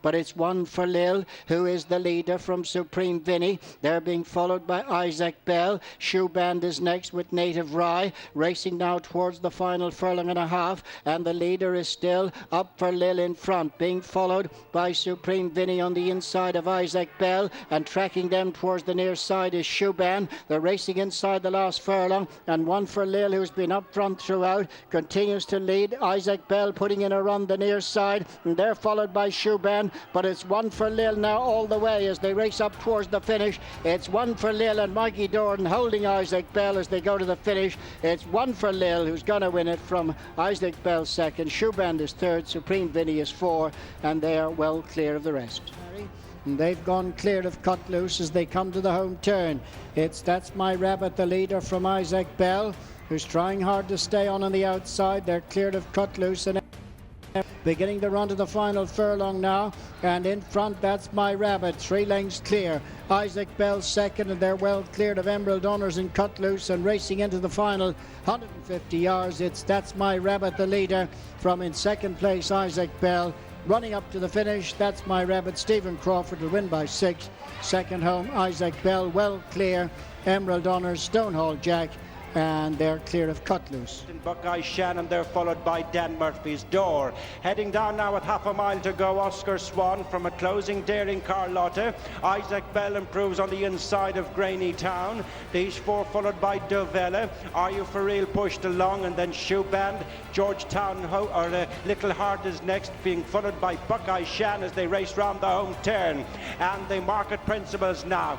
but it's one for Lil, who is the leader from Supreme Vinny. They're being followed by Isaac Bell. Shoe Band is next with Native Rye, racing now towards the final furlong and a half, and the leader is still up for Lil in front, being followed by Supreme Vinny on the inside of Isaac Bell, and tracking them towards the near side is Shoe Band. They're racing inside the last furlong, and one for Lil, who's been up front throughout, continues to lead. Isaac Bell putting in a run the near side, and they're followed by Shoe Band, but it's one for Lil now all the way as they race up towards the finish. It's one for Lil, and Mikey Dordan holding Isaac Bell as they go to the finish. It's one for Lil, who's going to win it from Isaac Bell second. Shoe Band is third, Supreme Vinny is four, and they are well clear of the rest. And they've gone clear of Cut Loose as they come to the home turn. It's That's My Rabbit, the leader from Isaac Bell, who's trying hard to stay on the outside. They're cleared of Cut Loose and beginning to run to the final furlong now, and in front That's My Rabbit, 3 lengths clear. Isaac Bell second, and they're well cleared of Emerald Honours and Cut Loose, and racing into the final 150 yards. It's That's My Rabbit, the leader, from in second place Isaac Bell. Running up to the finish, That's My Rabbit. Stephen Crawford will win by 6. Second home, Isaac Bell, well clear. Emerald Honours, Stonehall Jack, and they're clear of Cut Loose. Buckeye Shannon, they're followed by Dan Murphy's Door. Heading down now with half a mile to go, Oscar Swan from a closing Daring Carlotta. Isaac Bell improves on the inside of Graney Town. These 4 followed by Dovella. Are You For Real pushed along, and then Shoe Band. Georgetown Little Heart is next, being followed by Buckeye Shan as they race round the home turn. And the market principles now.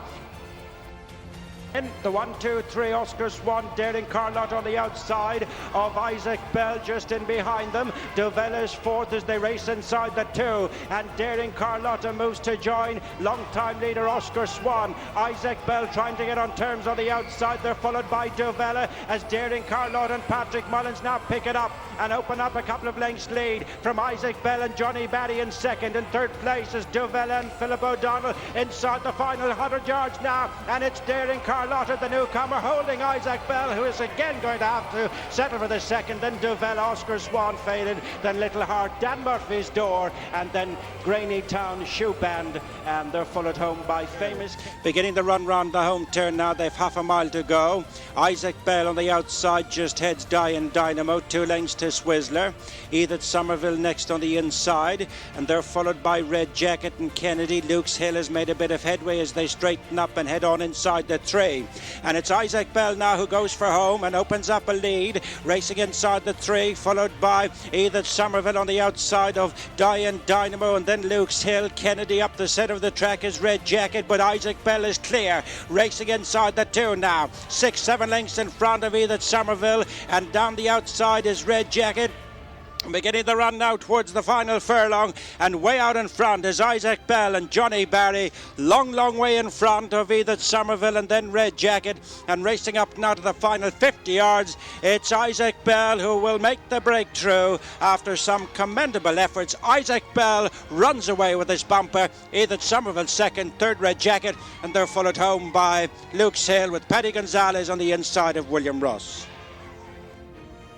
In the 1, 2, 3, Oscar Swan, Daring Carlotta on the outside of Isaac Bell, just in behind them. Dovella's fourth as they race inside the 2, and Daring Carlotta moves to join long-time leader Oscar Swan. Isaac Bell trying to get on terms on the outside. They're followed by Dovella as Daring Carlotta and Patrick Mullins now pick it up and open up a couple of lengths lead from Isaac Bell and Johnny Barry in second. In third place is Dovella and Philip O'Donnell inside the final 100 yards now, and it's Daring Carlotta, the newcomer, holding Isaac Bell, who is again going to have to settle for the second. Then Duvell, Oscar Swan faded, then Little Heart, Dan Murphy's Door, and then Graney Town, Shoe Band, and they're followed home by Famous. Beginning the run round the home turn now, they've half a mile to go. Isaac Bell on the outside just heads Dying Dynamo, 2 lengths to Swizzler. Edith Somerville next on the inside, and they're followed by Red Jacket and Kennedy. Luke's Hill has made a bit of headway as they straighten up and head on inside the 3. And it's Isaac Bell now who goes for home and opens up a lead, racing inside the 3, followed by Edith Somerville on the outside of Dying Dynamo, and then Luke's Hill. Kennedy up the centre of the track is Red Jacket, but Isaac Bell is clear, racing inside the 2 now. 6, 7 lengths in front of Edith Somerville, and down the outside is Red Jacket. Beginning the run now towards the final furlong, and way out in front is Isaac Bell and Johnny Barry, long way in front of Edith Somerville and then Red Jacket, and racing up now to the final 50 yards, it's Isaac Bell who will make the breakthrough after some commendable efforts. Isaac Bell runs away with his bumper, Edith Somerville second, third Red Jacket, and they're followed home by Luke's Hill with Paddy Gonzalez on the inside of William Ross.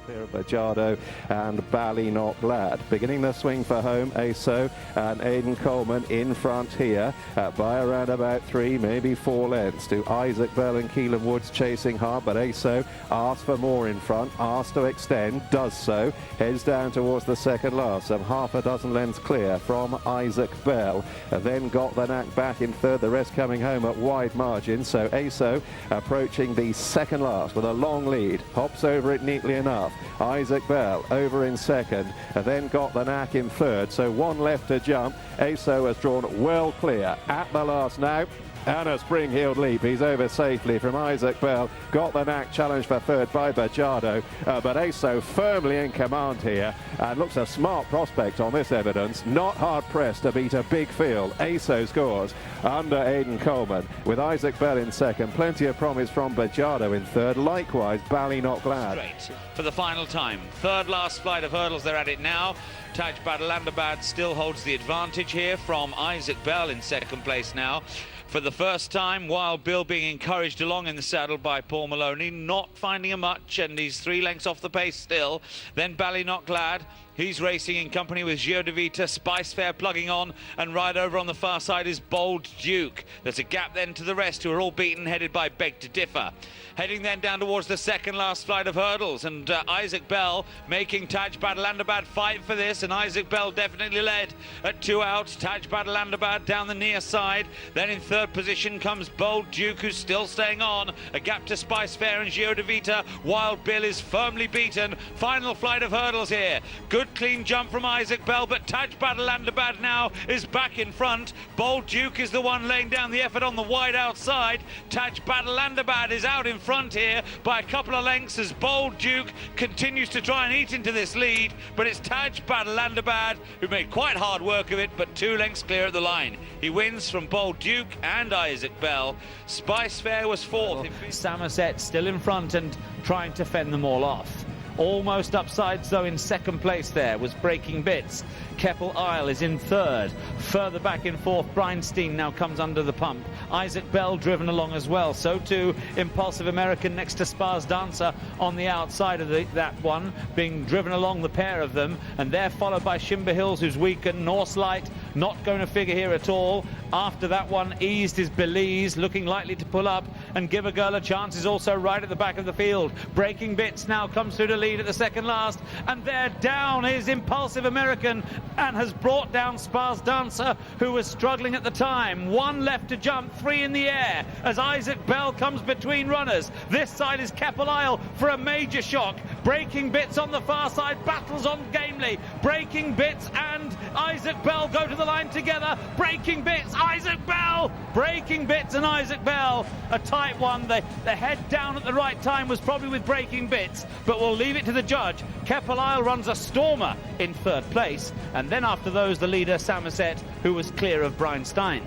Clear of Bajado and Ballyknock Lad. Beginning the swing for home, ASO and Aidan Coleman in front here by around about 3, maybe 4 lengths to Isaac Bell and Keelan Woods chasing hard, but ASO asks for more in front, asks to extend, does so, heads down towards the second last, some half a dozen lengths clear from Isaac Bell, and then got the knack back in third, the rest coming home at wide margin. So ASO approaching the second last with a long lead, hops over it neatly enough. Isaac Bell over in second, and then got the knack in third, so 1 left to jump. ASO has drawn well clear at the last now, and a spring-heeled leap. He's over safely from Isaac Bell. Got the knack, challenged for third by Bajado, but ASO firmly in command here, and looks a smart prospect on this evidence. Not hard-pressed to beat a big field. ASO scores under Aidan Coleman, with Isaac Bell in second. Plenty of promise from Bajado in third. Likewise, Ballyknock Lad. Straight for the final time. Third last flight of hurdles, they're at it now. Taj Badalandabad still holds the advantage here from Isaac Bell in second place now. For the first time, Wild Bill being encouraged along in the saddle by Paul Maloney, not finding a much, and he's 3 lengths off the pace still. Then Ballyknock Lad, He's racing in company with Gio de Vita, Spice Fair plugging on, and right over on the far side is Bold Duke. There's a gap then to the rest, who are all beaten, headed by Beg to Differ. Heading then down towards the second last flight of hurdles, and Isaac Bell making Taj Badalandabad fight for this, and Isaac Bell definitely led at 2 out. Taj Badalandabad down the near side. Then in third position comes Bold Duke, who's still staying on. A gap to Spice Fair and Gio de Vita. Wild Bill is firmly beaten. Final flight of hurdles here. Good clean jump from Isaac Bell, but Taj Badalandabad now is back in front. Bold Duke is the one laying down the effort on the wide outside. Taj Badalandabad is out in front here by a couple of lengths as Bold Duke continues to try and eat into this lead, but it's Taj Badalandabad who made quite hard work of it, but 2 lengths clear at the line. He wins from Bold Duke and Isaac Bell. Spice Fair was fourth. Samoset still in front and trying to fend them all off. Almost upsides though in second place there was Breaking Bits. Keppel Isle is in third. Further back in fourth, Breinstein now comes under the pump. Isaac Bell driven along as well. So too Impulsive American next to Spar's Dancer on the outside of that one, being driven along, the pair of them. And they're followed by Shimber Hills, who's weakened. Norse Light not going to figure here at all. After that one, Eased is Belize, looking likely to pull up and give a girl a chance, is also right at the back of the field. Breaking Bits now comes through to lead at the second last, and there down is Impulsive American and has brought down Spar's Dancer, who was struggling at the time. 1 left to jump, 3 in the air as Isaac Bell comes between runners. This side is Keppel Isle for a major shock. Breaking Bits on the far side, battles on gamely. Breaking Bits and Isaac Bell go to the line together. Breaking Bits, Isaac Bell! Breaking Bits and Isaac Bell, a tight one. The head down at the right time was probably with Breaking Bits, but we'll leave it to the judge. Keppel Isle runs a stormer in third place, and then after those the leader Samoset, who was clear of Breinstein.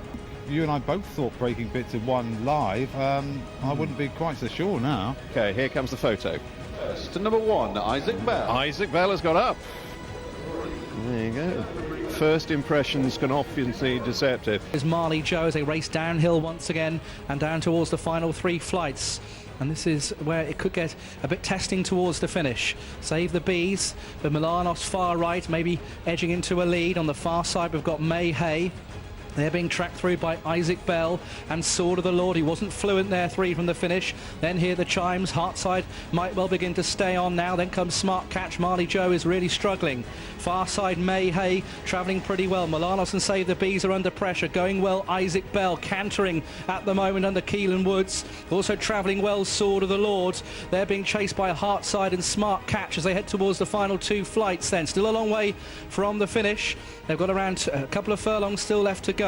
You and I both thought Breaking Bits had won live. I wouldn't be quite so sure now. Okay, here comes the photo. To number 1, Isaac Bell. Isaac Bell has got up. There you go. First impressions can often be deceptive. Is Marley Joe as they race downhill once again and down towards the final 3 flights. And this is where it could get a bit testing towards the finish. Save the Bees, but Milanos far right, maybe edging into a lead. On the far side, we've got May Hay. They're being tracked through by Isaac Bell and Sword of the Lord. He wasn't fluent there, 3 from the finish. Then hear the chimes. Heartside might well begin to stay on now. Then comes Smart Catch. Marley Joe is really struggling. Far side, May Hay travelling pretty well. Milanos and Save the Bees are under pressure. Going well, Isaac Bell cantering at the moment under Keelan Woods. Also travelling well, Sword of the Lord. They're being chased by Heartside and Smart Catch as they head towards the final 2 flights then. Still a long way from the finish. They've got around a couple of furlongs still left to go.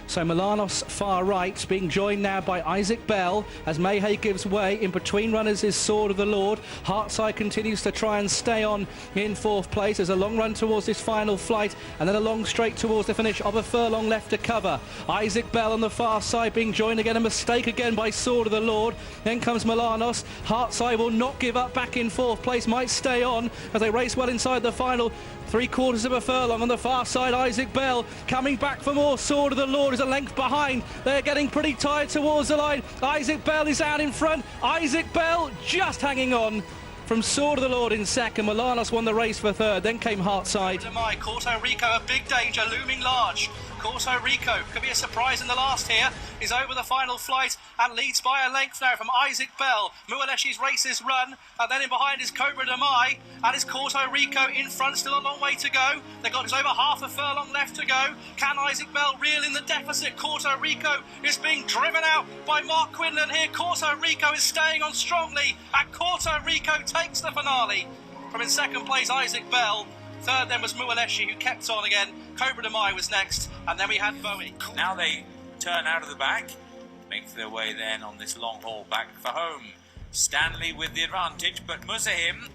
So Milanos far right, being joined now by Isaac Bell as Mayhay gives way. In between runners is Sword of the Lord. Heartside continues to try and stay on in 4th place. There's a long run towards this final flight and then a long straight towards the finish of a furlong left to cover. Isaac Bell on the far side being joined again. A mistake again by Sword of the Lord. Then comes Milanos. Heartside will not give up, back in 4th place, might stay on as they race well inside the final 3/4 of a furlong. On the far side, Isaac Bell coming back for more. Sword of the Lord is a length behind. They're getting pretty tired towards the line. Isaac Bell is out in front. Isaac Bell just hanging on from Sword of the Lord in second. Milanos won the race for third. Then came Heartside. Corto Rico, a big danger, looming large. Corto Rico could be a surprise in the last here. Is over the final flight and leads by a length now from Isaac Bell. Mualeshi's races run, and then in behind is Cobra de Mai, and is Corto Rico in front. Still a long way to go. They've got over half a furlong left to go. Can Isaac Bell reel in the deficit? Corto Rico is being driven out by Mark Quinlan here. Corto Rico is staying on strongly, and Corto Rico takes the finale. From in second place, Isaac Bell. Third then was Mualeshi, who kept on again. Cobra de Mai was next, and then we had Bowie. Now they turn out of the back, make their way then on this long haul back for home. Stanley with the advantage, but Muzahim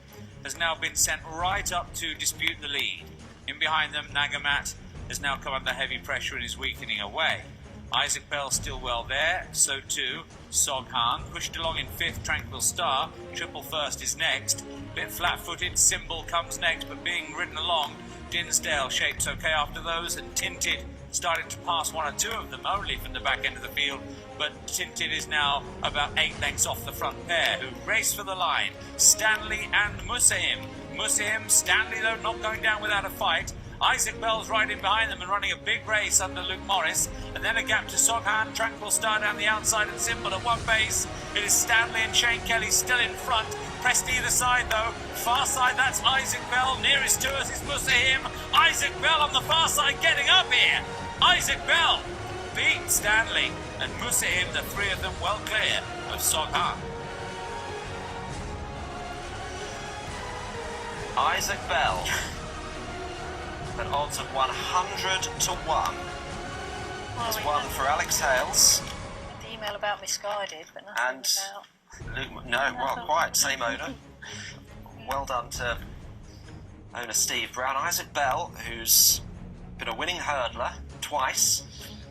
has now been sent right up to dispute the lead. In behind them, Nagamat has now come under heavy pressure and is weakening away. Isaac Bell still well there, so too Soghan, pushed along in 5th, Tranquil Star. Triple First is next. Bit flat-footed, Symbol comes next, but being ridden along. Dinsdale shapes okay after those, and Tinted starting to pass 1 or 2 of them only from the back end of the field, but Tinted is now about 8 lengths off the front pair, who race for the line. Stanley and Musahim. Musim, Stanley though not going down without a fight. Isaac Bell's right in behind them and running a big race under Luke Morris. And then a gap to Soghan. Tranquil Star down the outside and Simple at one base. It is Stanley and Shane Kelly still in front. Pressed either side though. Far side, that's Isaac Bell. Nearest to us is Musahim. Isaac Bell on the far side getting up here. Isaac Bell beat Stanley and Musahim, the three of them well clear of Soghan. Isaac Bell at odds of 100 to 1 has won for Alex Hales. The email about misguided, but nothing and about... Luke, no, well, quite, same owner. Well done to owner Steve Brown. Isaac Bell, who's been a winning hurdler twice,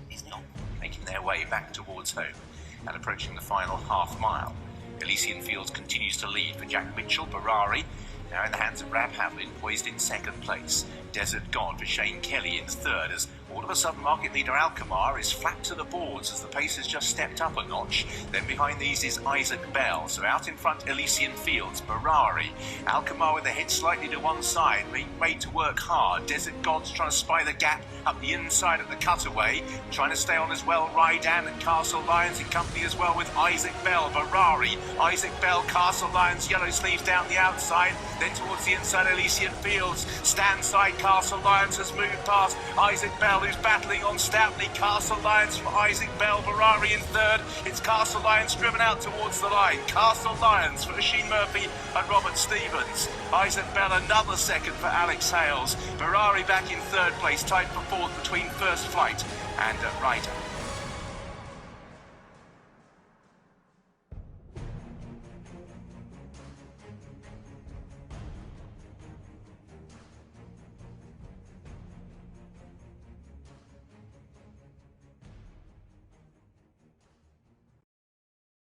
He's not making their way back towards home and approaching the final half mile. Elysian Fields continues to lead for Jack Mitchell. Barari now in the hands of Rab Havlin, poised in second place. Desert God for Shane Kelly in third, as all of a sudden market leader Alkmaar is flat to the boards as the pace has just stepped up a notch. Then behind these is Isaac Bell. So out in front, Elysian Fields, Barari. Alkmaar with the head slightly to one side, being made to work hard. Desert God's trying to spy the gap up the inside of the cutaway. Trying to stay on as well, Rydan and Castle Lions in company as well with Isaac Bell. Barari, Isaac Bell, Castle Lions, yellow sleeves down the outside. Then towards the inside, Elysian Fields. Stand side, Castle Lions has moved past Isaac Bell, who's battling on stoutly. Castle Lions from Isaac Bell, Barari in third. It's Castle Lions driven out towards the line. Castle Lions for Sheen Murphy and Robert Stevens. Isaac Bell another second for Alex Hales. Barari back in third place, tied for fourth between First Flight and Ryder.